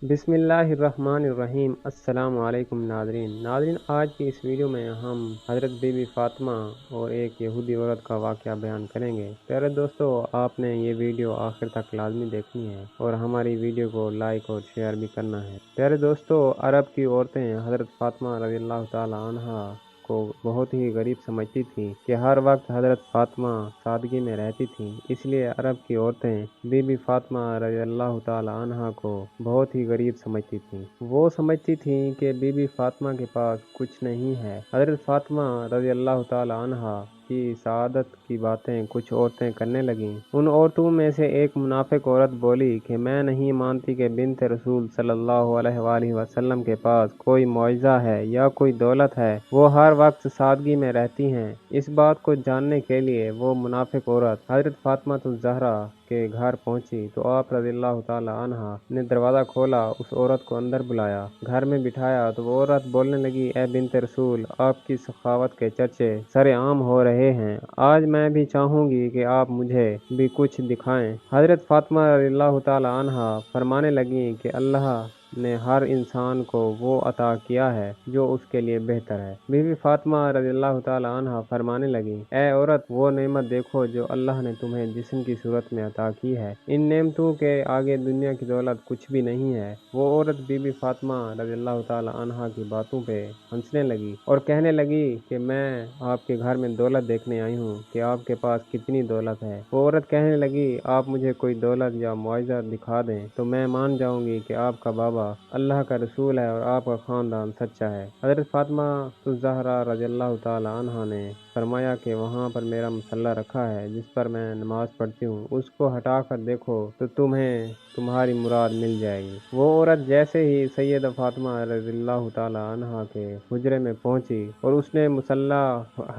बिस्मिल्लाहिर्रहमानिर्रहीम। अस्सलाम वालेकुम नाज़रीन, आज की इस वीडियो में हम हज़रत बीबी फ़ातिमा और एक यहूदी औरत का वाक़या बयान करेंगे। प्यारे दोस्तों, आपने ये वीडियो आखिर तक लाजमी देखनी है और हमारी वीडियो को लाइक और शेयर भी करना है। प्यारे दोस्तों, अरब की औरतें हज़रत फ़ातिमा रज़ियल्लाहु ताला अन्हा को बहुत ही गरीब समझती थीं कि हर वक्त हज़रत फ़ातिमा सादगी में रहती थीं। इसलिए अरब की औरतें बीबी फ़ातिमा रज़ियल्लाहु ताला अन्हा को बहुत ही गरीब समझती थीं। वो समझती थीं कि बीबी फ़ातिमा के पास कुछ नहीं है। हज़रत फ़ातिमा रज़ियल्लाहु ताला अन्हा की सआदत की बातें कुछ औरतें करने लगीं। उन औरतों में से एक मुनाफिक औरत बोली कि मैं नहीं मानती कि बिन्त रसूल सल्लल्लाहु अलैहि वसल्लम के पास कोई मुआजिज़ा है या कोई दौलत है। वो हर वक्त सादगी में रहती हैं। इस बात को जानने के लिए वो मुनाफिक औरत हज़रत फ़ातिमा ज़हरा के घर पहुंची तो आप रज़ियल्लाहु ताला अन्हा ने दरवाज़ा खोला, उस औरत को अंदर बुलाया, घर में बिठाया तो वो औरत बोलने लगी, ए बिन्त रसूल, आपकी सखावत के चर्चे सरेआम हो रहे हैं। आज मैं भी चाहूँगी कि आप मुझे भी कुछ दिखाएं। हज़रत फ़ातिमा रज़ियल्लाहु ताला अन्हा फरमाने लगी कि अल्लाह ने हर इंसान को वो अता किया है जो उसके लिए बेहतर है। बीबी फ़ातिमा रज़ियल्लाहु ताला अन्हा फरमाने लगी, ए औरत, वो नेमत देखो जो अल्लाह ने तुम्हें जिस्म की सूरत में अता की है। इन नेमतों के आगे दुनिया की दौलत कुछ भी नहीं है। वो औरत बीबी फ़ातिमा रज़ियल्लाहु ताला अन्हा की बातों पे हंसने लगी और कहने लगी कि मैं आपके घर में दौलत देखने आई हूँ कि आपके पास कितनी दौलत है। वो औरत कहने लगी, आप मुझे कोई दौलत या मुआवजा दिखा दें तो मैं मान जाऊंगी कि आपका बाबा अल्लाह का रसूल है और आपका खानदान सच्चा है। हज़रत फ़ातिमा ज़हरा रज़ियल्लाहु ताला अन्हा ने फरमाया कि वहाँ पर मेरा मुसल्ला रखा है जिस पर मैं नमाज पढ़ती हूँ, उसको हटा कर देखो तो तुम्हें तुम्हारी मुराद मिल जाएगी। वो औरत जैसे ही सैयदा फ़ातिमा रज़ियल्लाहु ताला अन्हा के हुजरे में पहुंची और उसने मुसल्ला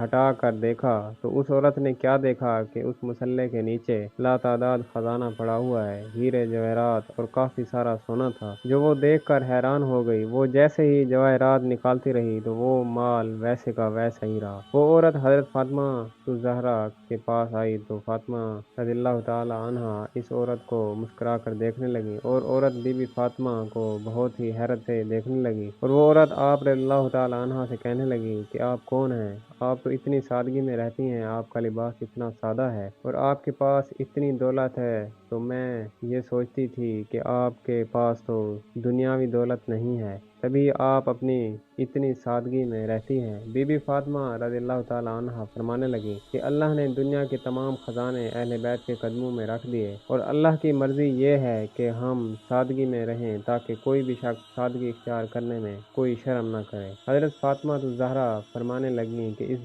हटा कर देखा तो उस औरत ने क्या देखा कि उस मुसल्ले के नीचे लातादाद खजाना पड़ा हुआ है, हीरे जवाहरात और काफ़ी सारा सोना था, जो वो देखकर हैरान हो गई। वो जैसे ही जवाहरात निकालती रही तो वो माल वैसे का वैसा ही रहा। वो औरत हज़रत फ़ातिमा ज़हरा के पास आई तो फ़ातिमा रज़ियल्लाहु ताला अन्हा इस औरत को मुस्कुरा कर देखने लगी और औरत बीबी फ़ातिमा को बहुत ही हैरत से देखने लगी और वो औरत आप रज़ियल्लाहु ताला अन्हा से कहने लगी कि आप कौन हैं? आप तो इतनी सादगी में रहती हैं, आपका लिबास इतना सादा है और आपके पास इतनी दौलत है, तो मैं ये सोचती थी कि आपके पास तो दुनियावी दौलत नहीं है, तभी आप अपनी इतनी सादगी में रहती हैं। बीबी फ़ातिमा रज़ियल्लाहु ताला अन्हा फरमाने लगी कि अल्लाह ने दुनिया के तमाम खजाने अहले बैत के कदमों में रख दिए और अल्लाह की मर्ज़ी ये है कि हम सादगी में रहें ताकि कोई भी शख्स सादगी इख्तियार करने में कोई शर्म न करे। हज़रत फ़ातिमा ज़हरा फरमाने लगी कि इस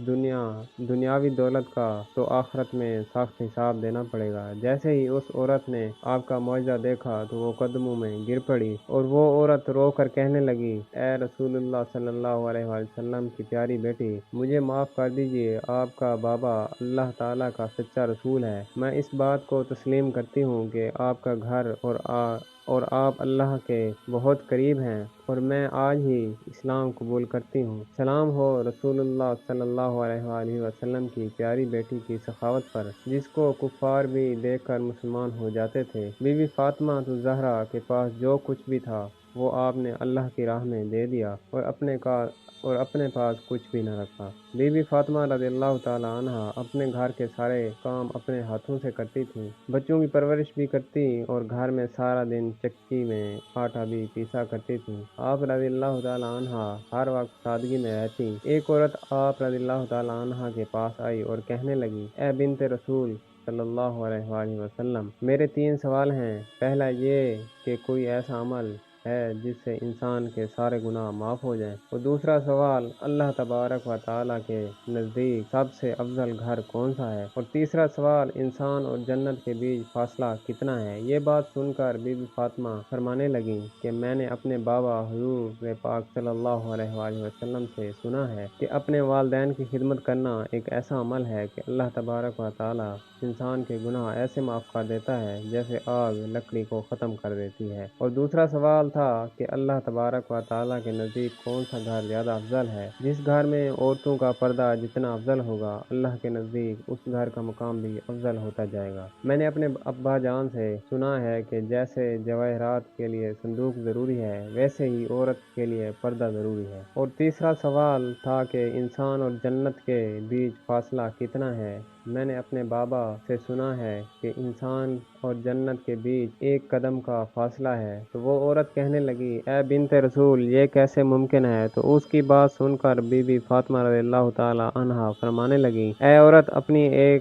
दुनियावी दौलत का तो आखिरत में सख्त हिसाब देना पड़ेगा। जैसे ही उस औरत ने आपका मुआजिज़ा देखा तो वो कदमों में गिर पड़ी और वो औरत रो कर कहने लगी, ए रसूलुल्लाह सल्लल्लाहु अलैहि वसल्लम की प्यारी बेटी, मुझे माफ़ कर दीजिए, आपका बाबा अल्लाह ताला का सच्चा रसूल है। मैं इस बात को तस्लीम करती हूँ कि आपका घर और आप अल्लाह के बहुत करीब हैं और मैं आज ही इस्लाम कबूल करती हूँ। सलाम हो रसूलुल्लाह सल्लल्लाहु अलैहि वसल्लम की प्यारी बेटी की सखावत पर, जिसको कुफ़ार भी देखकर मुसलमान हो जाते थे। बीबी फ़ातिमा ज़हरा के पास जो कुछ भी था वो आपने अल्लाह की राह में दे दिया और अपने पास कुछ भी न रखा। बीबी फ़ातिमा रज़ियल्लाहु ताला अन्हा अपने घर के सारे काम अपने हाथों से करती थीं, बच्चों की परवरिश भी करती और घर में सारा दिन चक्की में आटा भी पीसा करती थीं। आप रज़ियल्लाहु ताला अन्हा हर वक्त सादगी में रहती। एक औरत आप रज़ियल्लाहु ताला अन्हा के पास आई और कहने लगी, ए बिन्त रसूल सल्लल्लाहु अलैहि वसल्लम, मेरे 3 सवाल हैं। पहला ये कि कोई ऐसा अमल है जिससे इंसान के सारे गुनाह माफ़ हो जाएं, और दूसरा सवाल, अल्लाह तबारक व तआला के नज़दीक सबसे अफजल घर कौन सा है, और तीसरा सवाल, इंसान और जन्नत के बीच फासला कितना है। ये बात सुनकर बीबी फ़ातिमा फरमाने लगी कि मैंने अपने बाबा हुज़ूर पाक सल्लल्लाहु अलैहि वसल्लम से सुना है कि अपने वालिदैन की खिदमत करना एक ऐसा अमल है कि अल्लाह तबारक व तआला इंसान के गुनाह ऐसे माफ़ कर देता है जैसे आग लकड़ी को ख़त्म कर देती है। और दूसरा सवाल تھا کہ اللہ تبارک و تعالیٰ کے نزدیک کون سا گھر زیادہ افضل ہے۔ جس گھر میں عورتوں کا پردہ جتنا افضل ہوگا، اللہ کے نزدیک اس گھر کا مقام بھی افضل ہوتا جائے گا۔ میں نے اپنے ابا جان سے سنا ہے کہ جیسے جواہرات کے لیے صندوق ضروری ہے، ویسے ہی عورت کے لیے پردہ ضروری ہے۔ اور تیسرا سوال تھا کہ انسان اور جنت کے بیچ فاصلہ کتنا ہے۔ میں نے اپنے بابا سے سنا ہے کہ انسان اور جنت کے بیچ 1 قدم کا فاصلہ ہے۔ تو وہ عورت کہنے لگی، اے بنت رسول، یہ کیسے ممکن ہے؟ تو اس کی بات سن کر بی بی فاطمہ رضی اللہ تعالی عنہا فرمانے لگی، اے عورت،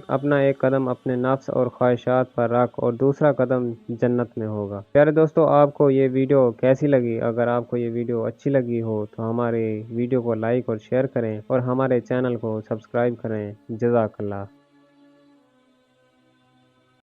اپنا ایک قدم اپنے نفس اور خواہشات پر رکھ اور دوسرا قدم جنت میں ہوگا۔ پیارے دوستو، آپ کو یہ ویڈیو کیسی لگی؟ اگر آپ کو یہ ویڈیو اچھی لگی ہو تو ہمارے ویڈیو کو لائک اور شیئر کریں اور ہمارے چینل کو سبسکرائب کریں۔ جزاک اللہ۔